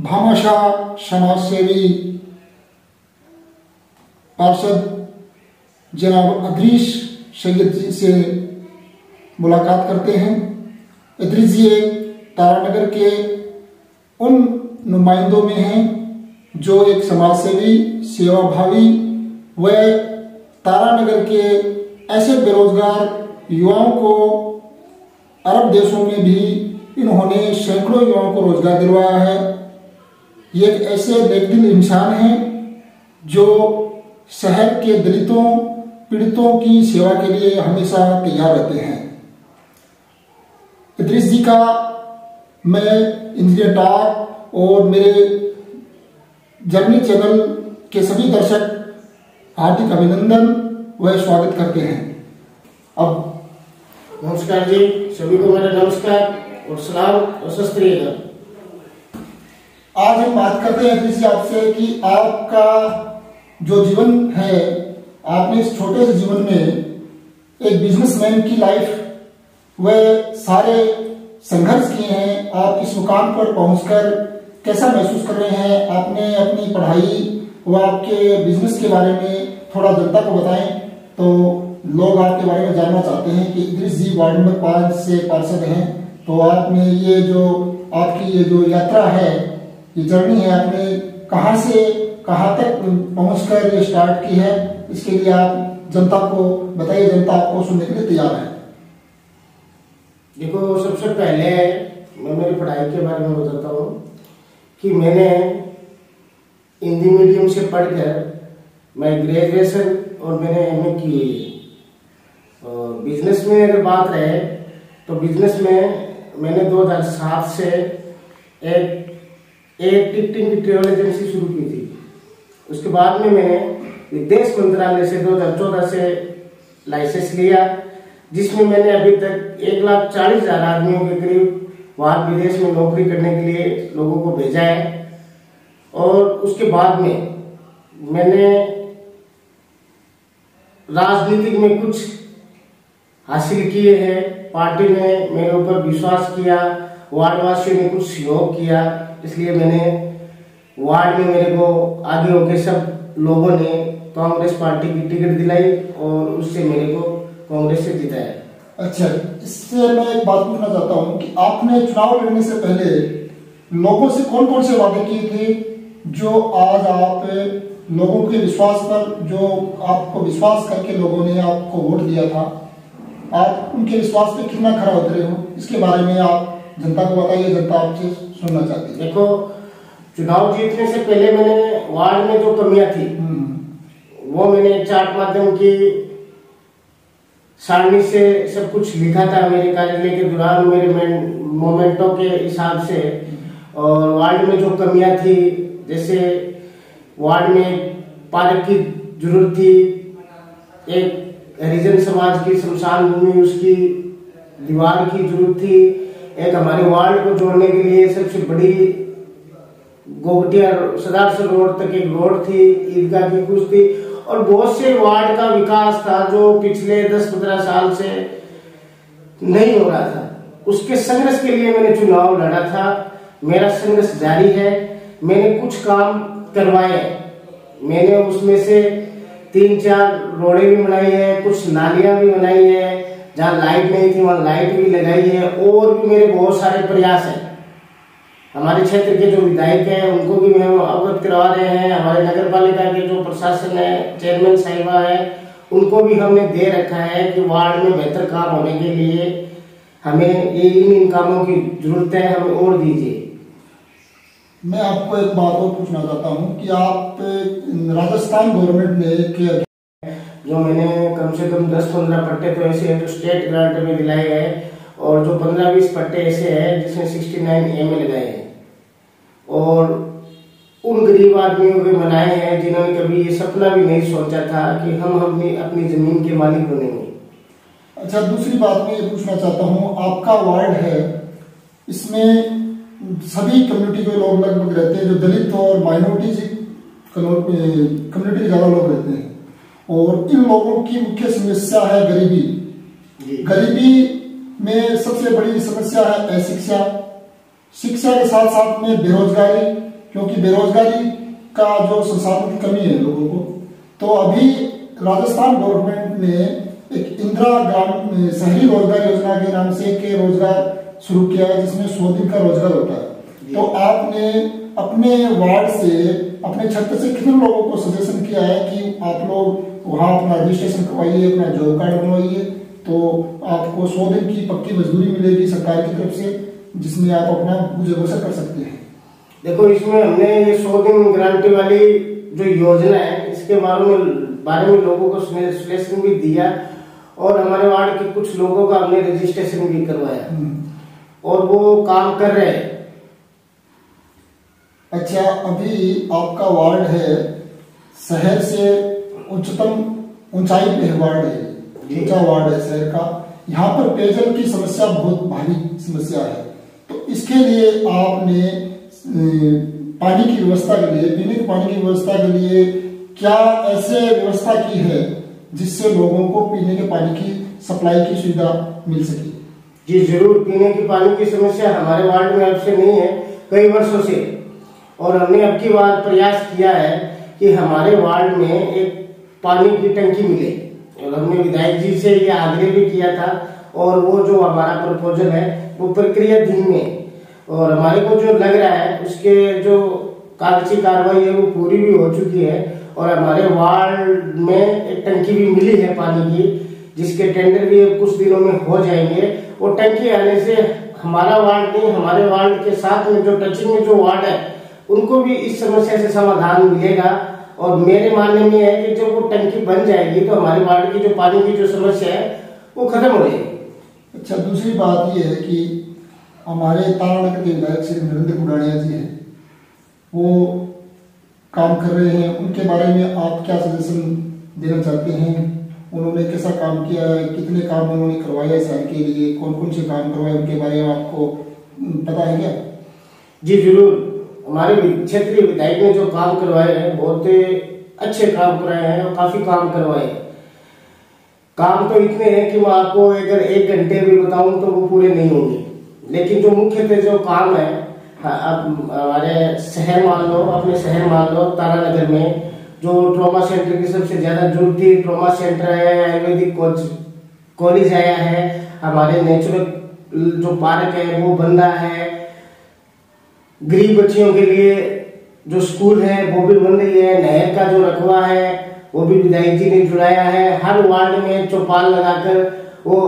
भामाशाह समाज सेवी पार्षद जनाब इदरीस सैयद जी से मुलाकात करते हैं। इदरीस जी तारानगर के उन नुमाइंदों में हैं जो एक समाज सेवी, सेवाभावी व तारानगर के ऐसे बेरोजगार युवाओं को अरब देशों में भी इन्होंने सैकड़ों युवाओं को रोजगार दिलवाया है। ये एक ऐसे नेकदिल इंसान हैं जो शहर के दलितों पीड़ितों की सेवा के लिए हमेशा तैयार रहते हैं। इदरीस जी का मैं इंजीनियर टॉक और मेरे जर्नी चैनल के सभी दर्शक हार्दिक अभिनंदन व स्वागत करते हैं। अब नमस्कार जी, सभी को मेरा नमस्कार और सलाम और सत श्री अकाल। आज हम बात करते हैं इदरीस जी आपसे कि आपका जो जीवन है, आपने इस छोटे से जीवन में एक बिजनेसमैन की लाइफ व सारे संघर्ष किए हैं। आप इस मुकाम पर पहुंचकर कैसा महसूस कर रहे हैं? आपने अपनी पढ़ाई व आपके बिजनेस के बारे में थोड़ा जनता को बताएं तो लोग आपके बारे में जानना चाहते हैं कि इदरीस जी वार्ड नंबर 5 से पार्षद हैं, तो आपने ये जो आपकी ये जो यात्रा है, ये जर्नी है, आपने कहां से कहां तक पहुंचकर ये स्टार्ट की है, इसके लिए आप जनता को बताइए। जनता आपको सुनने के लिए तैयार है। देखो, सबसे पहले मैं मेरी पढ़ाई के बारे में बताता हूँ कि मैंने हिंदी मीडियम से पढ़कर मैं ग्रेजुएशन और मैंने एमए की हुई है। और बिजनेस में अगर बात रहे तो बिजनेस में मैंने 2007 से एक टिकटिंग की ट्रेवल एजेंसी शुरू की थी। उसके बाद में मैंने विदेश मंत्रालय से 2014 से लाइसेंस लिया, जिसमें मैंने अभी तक 1,40,000 आदमियों के करीब वहां विदेश में नौकरी करने के लिए लोगों को भेजा है। और उसके बाद में मैंने राजनीतिक में कुछ हासिल किए हैं। पार्टी ने मेरे ऊपर विश्वास किया, वार्डवासियों ने कुछ सहयोग किया, इसलिए मैंने वार्ड में मेरे को आगे होकर सब लोगों ने कांग्रेस पार्टी की टिकट दिलाई और उससे मेरे को कांग्रेस से जिताया। अच्छा, इससे मैं एक बात पूछना चाहता हूँ कि आपने चुनाव लड़ने से पहले लोगों से कौन कौन से वादे किए थे जो आज आप लोगों के विश्वास पर, जो आपको विश्वास करके लोगों ने आपको वोट दिया था, आप उनके विश्वास पे कितना खरा उतरे हो, इसके बारे में आप जनता को बताइए। जनता आपसे सुनना चाहती है। देखो, चुनाव जीतने से पहले मैंने वार्ड में जो कमियां थी वो मैंने चार्ट माध्यम की सारणी से सब कुछ लिखा था मेरे कार्यालय के दौरान, मेरे मोमेंटों के हिसाब से। और वार्ड में जो कमियां थी, जैसे वार्ड में पार्क की जरूरत थी, एक हरिजन समाज की शमशान भूमि उसकी दीवार की जरूरत थी, एक हमारे वार्ड को जोड़ने के लिए सबसे बड़ी गोगटिया सदारसर रोड तक एक रोड थी, ईदगाह की कुछ थी, और बहुत से वार्ड का विकास था जो पिछले 10-15 साल से नहीं हो रहा था। उसके संघर्ष के लिए मैंने चुनाव लड़ा था। मेरा संघर्ष जारी है। मैंने कुछ काम करवाए, मैंने उसमें से 3-4 रोडें भी बनाई है, कुछ नालियां भी बनाई है, जहां लाइट नहीं थी वहां लाइट भी लगाई है, और भी मेरे बहुत सारे प्रयास हैं। हमारे क्षेत्र के जो विधायक हैं उनको भी हम अवगत करवा रहे हैं। हमारे नगर पालिका के जो प्रशासन है, चेयरमैन साहिबा है, उनको भी हमने दे रखा है कि वार्ड में बेहतर काम होने के लिए हमें इन कामों की जरूरत है, हमें और दीजिए। मैं आपको एक बात और पूछना चाहता हूँ कि आप राजस्थान गवर्नमेंट ने जो मैंने कम से कम 10-15 पट्टे तो ऐसे हैं जो स्टेट ग्रांट में दिलाए गए, और जो 15-20 पट्टे ऐसे हैं जिसमें 69 एमए लगाए हैं, और उन गरीब आदमियों के बनाए हैं जिन्होंने कभी ये सपना भी नहीं सोचा था कि हम अपनी जमीन के मालिक बनेंगे। अच्छा, दूसरी बात मैं ये पूछना चाहता हूँ, आपका वार्ड है, इसमें सभी कम्युनिटी के लोग लगभग रहते हैं, जो दलित और माइनॉरिटी कम्युनिटी ज्यादा लोग रहते हैं, और इन लोगों की मुख्य समस्या है गरीबी। गरीबी में सबसे बड़ी समस्या है अशिक्षा। शिक्षा के साथ साथ में बेरोजगारी क्योंकि बेरोजगारी का जो संसाधन की कमी है लोगों को। तो अभी राजस्थान गवर्नमेंट ने एक इंदिरा ग्राम शहरी रोजगार योजना के नाम से एक रोजगार शुरू किया है, जिसमें 100 दिन का रोजगार होता है। तो आपने अपने वार्ड से, अपने क्षेत्र से कितने लोगों को सजेशन किया है कि आप लोग वहाँ अपना रजिस्ट्रेशन करवाइए, अपना जॉब कार्ड बनवाइए, तो आपको 100 दिन की पक्की मजदूरी मिलेगी सरकार की तरफ से, जिसमें आप अपना गुजर बसर कर सकते हैं। देखो, इसमें हमने ये 100 दिन गारंटी वाली जो योजना है, इसके बारे में लोगों को सजेशन भी दिया और हमारे वार्ड के कुछ लोगों का हमने रजिस्ट्रेशन भी करवाया और वो काम कर रहे हैं। अच्छा, अभी आपका वार्ड है शहर से उच्चतम ऊंचाई पे वार्ड है, ऊंचा वार्ड है शहर का। यहाँ पर पेयजल की समस्या बहुत भारी समस्या है। तो इसके लिए आपने पानी की व्यवस्था के लिए, पीने के पानी की व्यवस्था के लिए क्या ऐसे व्यवस्था की है जिससे लोगों को पीने के पानी की सप्लाई की सुविधा मिल सके? जी जरूर, पीने की पानी की समस्या हमारे वार्ड में अब से नहीं है, कई वर्षों से। और हमने अब की बार प्रयास किया है कि हमारे वार्ड में एक पानी की टंकी मिले और हमने विधायक जी से ये आग्रह भी किया था और वो जो हमारा प्रपोजल है वो प्रक्रियाधीन में, और हमारे को जो लग रहा है उसके जो कागजी कार्रवाई है वो पूरी भी हो चुकी है और हमारे वार्ड में एक टंकी भी मिली है पानी की, जिसके टेंडर भी कुछ दिनों में हो जाएंगे। वो टंकी आने से हमारा वार्ड नहीं, हमारे वार्ड के साथ में जो टचिंग में जो वार्ड है उनको भी इस समस्या से समाधान मिलेगा। और मेरे मानने में है कि जब वो टंकी बन जाएगी तो हमारे वार्ड की जो पानी की जो समस्या है वो खत्म हो जाएगी। अच्छा, दूसरी बात ये है कि हमारे तारानगर के विधायक श्री नरेंद्र गुडानिया जी हैं, वो काम कर रहे हैं, उनके बारे में आप क्या सजेशन देना चाहते हैं? उन्होंने कैसा काम किया है, कितने काम उन्होंने करवाया शहर के लिए, कौन कौन से काम करवाए, उनके बारे में आपको पता है क्या? जी जरूर, हमारे क्षेत्रीय विधायक ने जो काम करवाए हैं बहुत अच्छे काम करवाए हैं और काफी काम करवाए हैं। काम तो इतने हैं कि मैं आपको अगर 1 घंटे भी बताऊं तो वो पूरे नहीं होंगे, लेकिन जो मुख्यतः जो काम है, अब हमारे शहर मान लो, अपने शहर मान लो तारानगर में जो ट्रॉमा सेंटर की सबसे ज्यादा जरूरत थी, ट्रॉमा सेंटर है, आयुर्वेदिक कॉलेज आया है, हमारे नेचुरल जो पार्क है वो बन रहा है, गरीब बच्चियों के लिए जो स्कूल है वो भी बन रही है, नहर का जो रखवा है वो भी विधायक जी ने जुड़ाया है। हर वार्ड में चौपाल लगाकर वो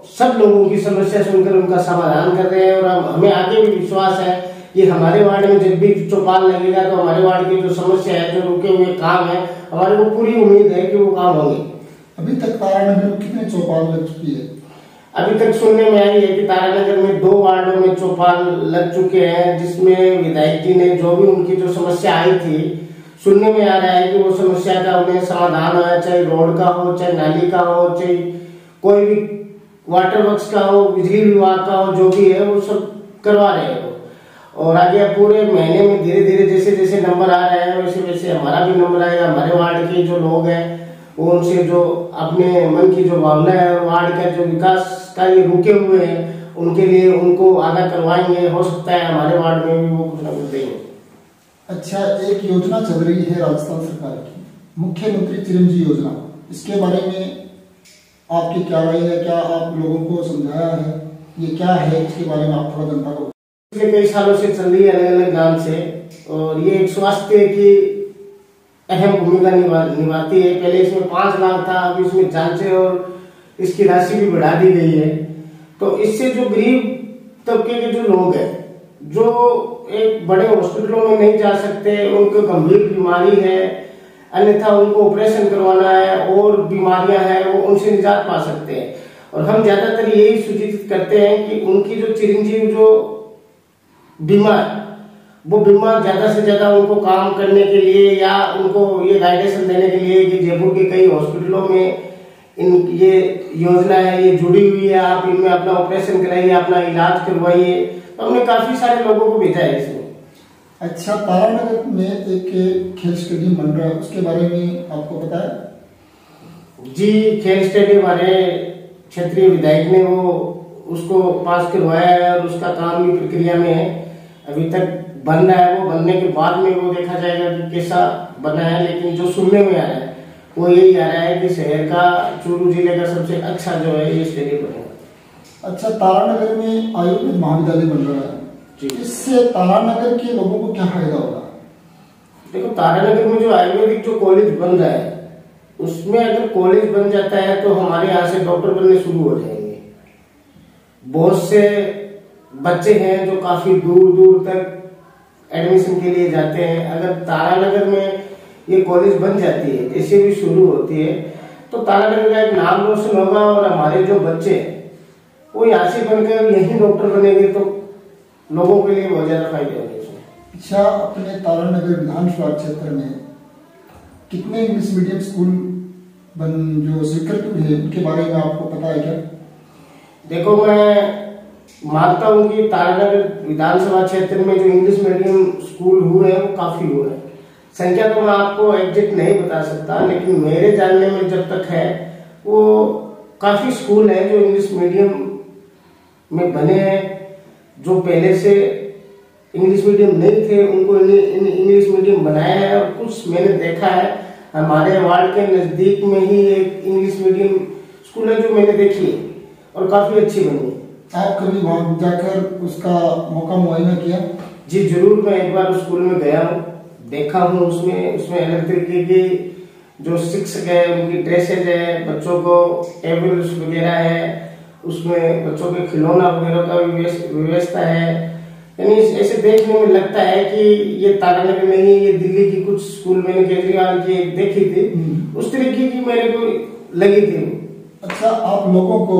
सब लोगों की समस्या सुनकर उनका समाधान कर रहे हैं और हमें आगे भी विश्वास है कि हमारे वार्ड में जब भी चौपाल लगेगा तो हमारे वार्ड की जो समस्या है, जो रुके हुए काम है, हमारे को पूरी उम्मीद है कि वो काम होंगे। अभी तक तारानगर में कितने चौपाल लग चुकी है? अभी तक सुनने में आई है कि तारानगर में 2 वार्डों में चौपाल लग चुके हैं, जिसमें विधायक जी ने जो भी उनकी जो समस्या आई थी, सुनने में आ रहा है कि वो समस्या का उन्हें समाधान होना, चाहे रोड का हो, चाहे नाली का हो, चाहे कोई भी वाटर वर्क्स का हो, बिजली विभाग का हो, जो भी है वो सब करवा रहे हैं। और आगे पूरे महीने में धीरे धीरे जैसे जैसे नंबर आ रहे हैं वैसे वैसे हमारा भी नंबर आएगा। हमारे वार्ड के जो लोग हैं वो उनसे जो अपने मन की जो भावना है, वार्ड का जो विकास का ये रुके हुए हैं, उनके लिए उनको आगा करवाएंगे। हो सकता है हमारे वार्ड में भी वो कुछ न कुछ देंगे। अच्छा, एक योजना चल रही है राजस्थान सरकार की, मुख्यमंत्री चिरंजीवी योजना, इसके बारे में आपकी क्या राय है? क्या आप लोगों को समझाया है? ये क्या है, इसके बारे में आप थोड़ा जनता को। पिछले कई सालों से चल रही है अलग अलग नाम से, और ये एक स्वास्थ्य की अहम भूमिका निभाती है। पहले इसमें 5 लाख था, अब इसमें जांचें और इसकी राशि भी बढ़ा दी गई है। तो इससे जो गरीब तबके के जो लोग हैं, जो एक बड़े हॉस्पिटलों में नहीं जा सकते, उनको गंभीर बीमारी है, अन्यथा उनको ऑपरेशन करवाना है और बीमारियां हैं, वो उनसे निजात पा सकते हैं। और हम ज्यादातर यही सूचित करते हैं कि उनकी जो चिरंजीव जो बीमा है, वो बीमा ज्यादा से ज्यादा उनको काम करने के लिए या उनको ये गाइडेंस देने के लिए कि जयपुर के कई हॉस्पिटलों में ये योजना है, ये जुड़ी हुई है, आप इनमें अपना ऑपरेशन कराइए, अपना इलाज करवाइए। तो हमने काफी सारे लोगों को भेजा है इसमें। अच्छा, तारानगर में एक खेल स्टेडियम बन रहा है, उसके बारे में आपको पता है? जी, खेल स्टेडियम हमारे क्षेत्रीय विधायक ने वो उसको पास करवाया है और उसका काम भी प्रक्रिया में है। अभी तक बन रहा है वो बनने के बाद में वो देखा जाएगा कि कैसा बना है। लेकिन जो सुनने में आ रहा है वो यही आ रहा है कि शहर का, चूरू जिले का सबसे अच्छा जो है ये स्टेडियम बनेगा। अच्छा, तारानगर में आयुर्वेद महाविद्यालय बन रहा है जी। इससे तारानगर के लोगों को क्या फायदा होगा? देखो, तारानगर में जो आयुर्वेदिक जो कॉलेज बन रहा है उसमें अगर कॉलेज बन जाता है तो हमारे यहाँ से डॉक्टर बनने शुरू हो जाएंगे। बहुत से बच्चे हैं जो काफी दूर दूर तक एडमिशन के लिए जाते हैं। अगर तारानगर में ये कॉलेज बन जाती है, जैसे भी शुरू होती है, तो तारानगर का एक नाम रोशन होगा और हमारे जो बच्चे वो यहाँ से बनकर यही डॉक्टर बनेंगे तो लोगों के लिए बहुत ज्यादा फायदे होंगे इसमें। अच्छा, अपने तारानगर विधानसभा क्षेत्र में कितने इंग्लिश मीडियम स्कूल जो स्वीकृत हुए हैं उनके बारे में आपको पता है क्या? देखो, मैं मानता हूँ कि तारानगर विधानसभा क्षेत्र में जो इंग्लिश मीडियम स्कूल हुए हैं वो काफी हुए हैं। संख्या तो मैं आपको एग्जैक्ट नहीं बता सकता, लेकिन मेरे जानने में जब तक है वो काफी स्कूल हैं जो इंग्लिश मीडियम में बने हैं। जो पहले से इंग्लिश मीडियम नहीं थे उनको इंग्लिश मीडियम बनाया है। और कुछ मैंने देखा है, हमारे वार्ड के नजदीक में ही एक इंग्लिश मीडियम स्कूल है जो मैंने देखी है और काफी अच्छी बनी है। आप कभी वहां जाकर उसका मौका मुआयना किया? जी जरूर, मैं एक बार उस स्कूल में गया हूँ, देखा हूँ। उसमें अलग तरीके की जो शिक्षक है उनकी ड्रेसेज है, बच्चों को टेबल्स वगैरह है, उसमें बच्चों के खिलौना वगैरह का व्यवस्था है। यानी ऐसे देखने में लगता है कि ये तारानगर में ही, ये दिल्ली की कुछ स्कूल मैंने केजरीवाल की देखी थी, उस तरीके की मेरे को लगी थी। अच्छा, आप लोगों को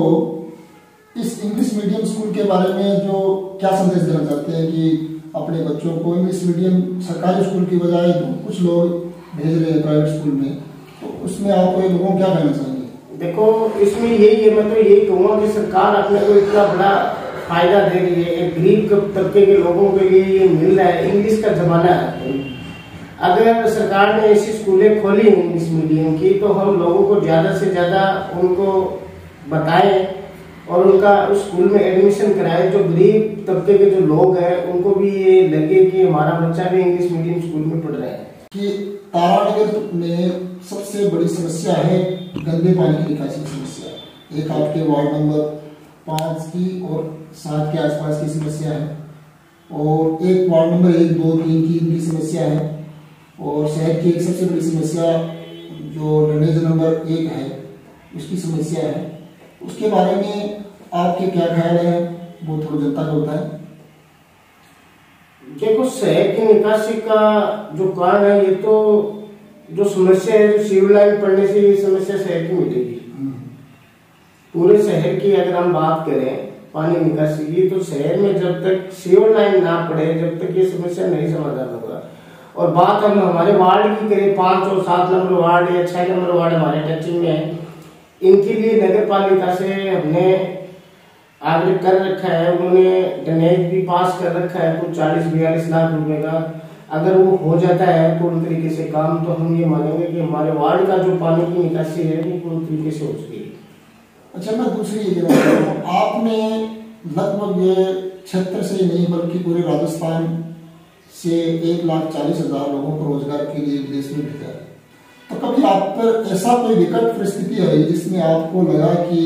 इस इंग्लिश मीडियम स्कूल के बारे में जो क्या संदेश देना चाहते हैं कि अपने बच्चों को इंग्लिश मीडियम सरकारी स्कूल की बजाय कुछ लोग भेज रहे हैं प्राइवेट स्कूल में, तो उसमें आप लोगों को क्या कहना चाहेंगे? देखो, इसमें यही है, मैं तो यही कहूँगा कि सरकार अपने को इतना बड़ा फायदा दे रही है, एक गरीब तबके के लोगों के लिए ये मिल रहा है। इंग्लिश का जमाना है, अगर सरकार ने ऐसी स्कूलें खोली इंग्लिश मीडियम की तो हम लोगों को ज्यादा से ज्यादा उनको बताएं और उनका उस स्कूल में एडमिशन कराएं। जो गरीब तबके के जो लोग हैं उनको भी ये लगे कि हमारा बच्चा भी इंग्लिश मीडियम स्कूल में पढ़ रहा है। कि तारानगर में सबसे बड़ी समस्या है गंदे पानी की निकासी की समस्या। एक आपके वार्ड नंबर 5 की और 7 के आसपास की समस्या है, और एक वार्ड नंबर 1, 2, 3 की इनकी समस्या है, और शहर की एक सबसे बड़ी समस्या जो ड्रेनेज नंबर 1 है उसकी समस्या है। उसके बारे में आपके क्या ख्याल है, वो थोड़ा जनता को बताएं। देखो, शहर की निकासी का जो कारण है, ये तो जो समस्या है, जो सीवर लाइन पड़ने से ये समस्या शहर की मिटेगी। पूरे शहर की अगर हम बात करें पानी निकासी की, तो शहर में जब तक सीवर लाइन ना पड़े जब तक ये समस्या नहीं समाधान होगा। और बात हम हमारे वार्ड की करें, 5 और 7 नंबर वार्ड या 6 नंबर वार्ड हमारे टचिंग में है, इनके लिए नगर पालिका से हमने आग्रह कर रखा है। उन्होंने ड्रेनेज भी पास कर रखा है कुछ 40-42 लाख रुपए का। अगर वो हो जाता है पूर्ण तरीके से काम, तो हम ये मानेंगे कि हमारे वार्ड का जो पानी की निकासी है वो पूर्ण तरीके से हो सकेगी। अच्छा, मैं दूसरी ये कहना चाहता हूँ, आपने लगभग ये क्षेत्र से नहीं बल्कि पूरे राजस्थान से 1,40,000 लोगों को रोजगार के लिए विदेश में भेजा है। तो कभी आप पर ऐसा कोई विकट परिस्थिति आई जिसमें आपको लगा कि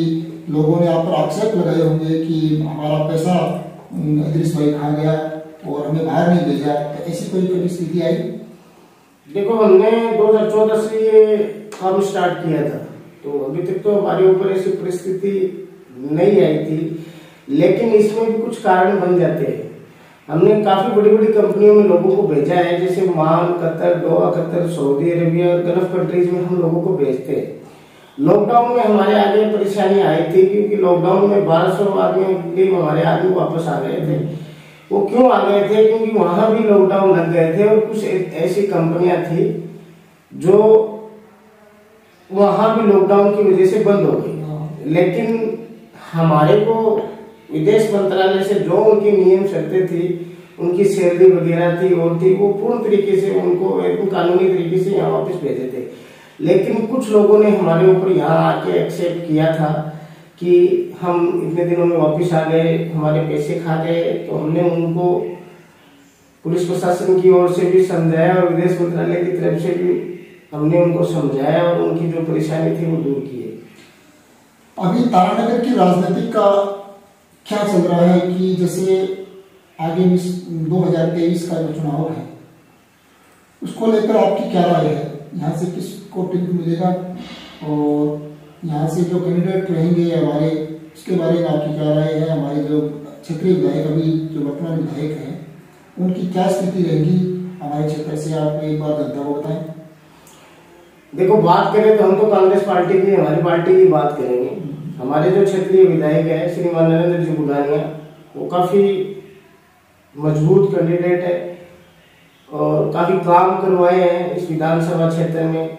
लोगों ने आप पर आक्षेप लगाए होंगे कि हमारा पैसा इदरीस भाई खा गया और हमें बाहर नहीं भेजा, तो ऐसी कोई परिस्थिति आई? देखो, हमने 2014 से ये काम स्टार्ट किया था, तो अभी तक तो हमारे ऊपर ऐसी परिस्थिति नहीं आई थी, लेकिन इसमें भी कुछ कारण बन जाते हैं। हमने काफी बड़ी बड़ी कंपनियों में लोगों को भेजा है, जैसे Oman, Qatar, Goa, Qatar, Saudi Arabia, gulf countries में हम लोगों को भेजते हैं। लॉकडाउन में हमारे आगे परेशानी आई थी, क्योंकि लॉकडाउन में 1200 आदमी करीब हमारे आदमी वापस आ गए थे। वो क्यों आ गए थे? क्योंकि वहां भी लॉकडाउन लग गए थे और कुछ ऐसी कंपनियां थी जो वहां भी लॉकडाउन की वजह से बंद हो गई। लेकिन हमारे को विदेश मंत्रालय से जो उनकी नियम शर्तें थी, उनकी सैलरी वगैरह थी और थी, वो पूर्ण तरीके से उनको एकदम कानूनी तरीके से यहाँ वापस भेजे थे। लेकिन कुछ लोगों ने हमारे ऊपर यहाँ आके एक्सेप्ट किया था कि हम इतने दिनों में वापस आ गए, हमारे पैसे खा गए, तो हमने उनको पुलिस प्रशासन की ओर से भी समझाया और विदेश मंत्रालय की तरफ से भी हमने उनको समझाया और उनकी जो परेशानी थी वो दूर की है। अभी तारानगर की राजनीति का क्या चल रहा है कि जैसे आगे 2023 का जो चुनाव है उसको लेकर आपकी क्या राय है? यहाँ से किसको टिकट मिलेगा और यहाँ से जो कैंडिडेट रहेंगे हमारे, उसके बारे में आपकी क्या राय है? हमारे जो क्षेत्रीय विधायक अभी जो वर्तमान विधायक हैं उनकी क्या स्थिति रहेगी हमारे क्षेत्र से? आप एक बार जनता को बताएं। देखो, बात करें तो हम तो कांग्रेस पार्टी की, हमारी पार्टी की बात करेंगे। हमारे जो क्षेत्रीय विधायक है श्रीमान नरेंद्र जी बुगानिया, वो काफी मजबूत कैंडिडेट है और काफी काम करवाए हैं इस विधानसभा क्षेत्र में।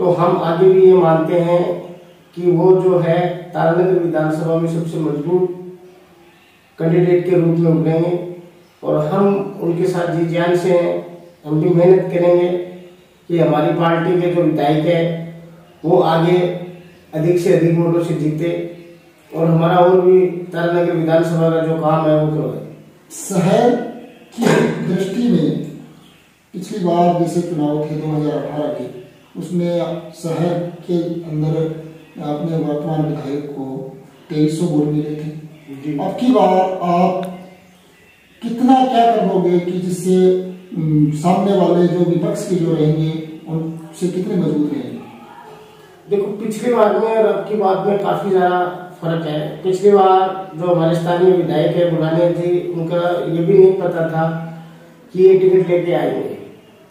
तो हम आगे भी ये मानते हैं कि वो जो है तारानगर विधानसभा में सबसे मजबूत कैंडिडेट के रूप में उभरेंगे और हम उनके साथ जी जान से हैं। हम भी मेहनत करेंगे कि हमारी पार्टी के जो विधायक है वो आगे अधिक से अधिक वोटों से जीते और हमारा और भी तारानगर विधानसभा का जो काम है वो करवाए। शहर की दृष्टि में पिछली बार जैसे चुनाव थे 2018 के, उसमें शहर के अंदर अपने वर्तमान विधायक को 2300 वोट मिले थे। अब की बार आप कितना क्या कर लोगे कि जिससे सामने वाले जो विपक्ष के जो रहेंगे उनसे कितने मजबूत रहेंगे? देखो, पिछली बार में और अब की बार में काफी ज्यादा फर्क है। पिछली बार जो हमारे स्थानीय विधायक है बुलाने जी, उनका ये भी नहीं पता था कि ये टिकट लेके आएंगे।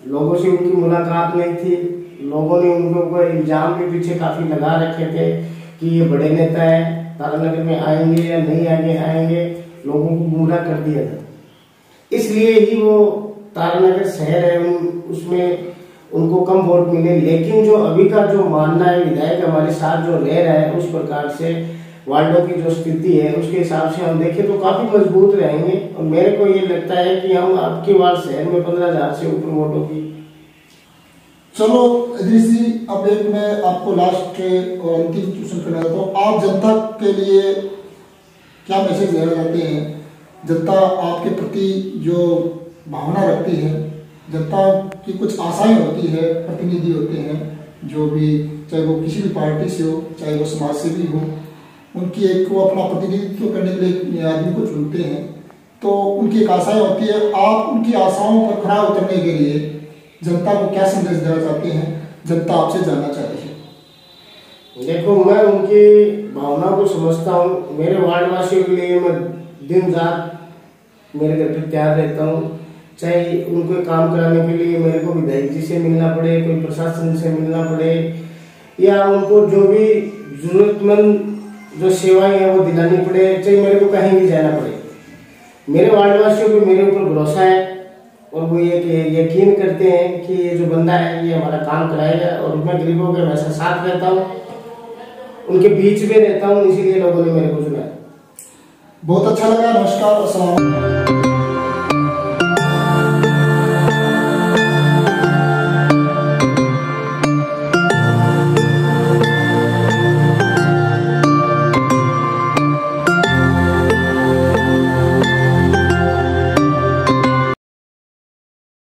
लोगों से उनकी मुलाकात नहीं थी। लोगों ने उनके ऊपर इल्जाम भी पीछे काफी लगा रखे थे कि ये बड़े नेता है, तारानगर में आएंगे या नहीं आएंगे। लोगों को गुमराह कर दिया था। इसलिए ही वो तारानगर शहर है उसमें उनको कम वोट मिले। लेकिन जो अभी का जो मानना है विधायक हमारे साथ जो रह रहा है, उस प्रकार से वार्डों की जो स्थिति है उसके हिसाब से हम देखें तो काफी मजबूत रहेंगे। और मेरे को ये लगता है कि हम अब की बार शहर में 15,000 से ऊपर वोटों की। चलो इदरीस जी, अब एक मैं आपको लास्ट और अंतिम क्वेश्चन करना चाहता हूँ। आप जनता के लिए क्या मैसेज देना चाहते हैं? जनता आपके प्रति जो भावना रखती है, जनता की कुछ आशाएं होती है, प्रतिनिधि होते हैं जो भी, चाहे वो किसी भी पार्टी से हो, चाहे वो समाज से भी हो, उनकी एक वो अपना प्रतिनिधित्व करने के लिए आदमी को चुनते हैं, तो उनकी एक आशाएं होती है। आप उनकी आशाओं पर खरा उतरने के लिए जनता को क्या संदेश देना चाहते हैं? जनता आपसे जानना चाहती है। देखो, मैं उनकी भावना को समझता हूँ। मेरे वार्ड वासियों के लिए मैं दिन रात मेरे घर पर तैयार रहता हूँ। चाहे उनको काम कराने के लिए मेरे को विधायक जी से मिलना पड़े, कोई प्रशासन से मिलना पड़े, या उनको जो भी जरूरतमंद जो सेवाएं हैं वो दिलानी पड़े, चाहे मेरे को कहीं भी जाना पड़े, मेरे वार्डवासियों को मेरे ऊपर भरोसा है और वो ये यकीन करते हैं कि ये जो बंदा है ये हमारा काम कराएगा। और मैं गरीबों के हमेशा साथ रहता हूँ, उनके बीच में रहता हूँ, इसीलिए लोगों ने मेरे को चुना। बहुत अच्छा लगा। नमस्कार, अस्सलाम।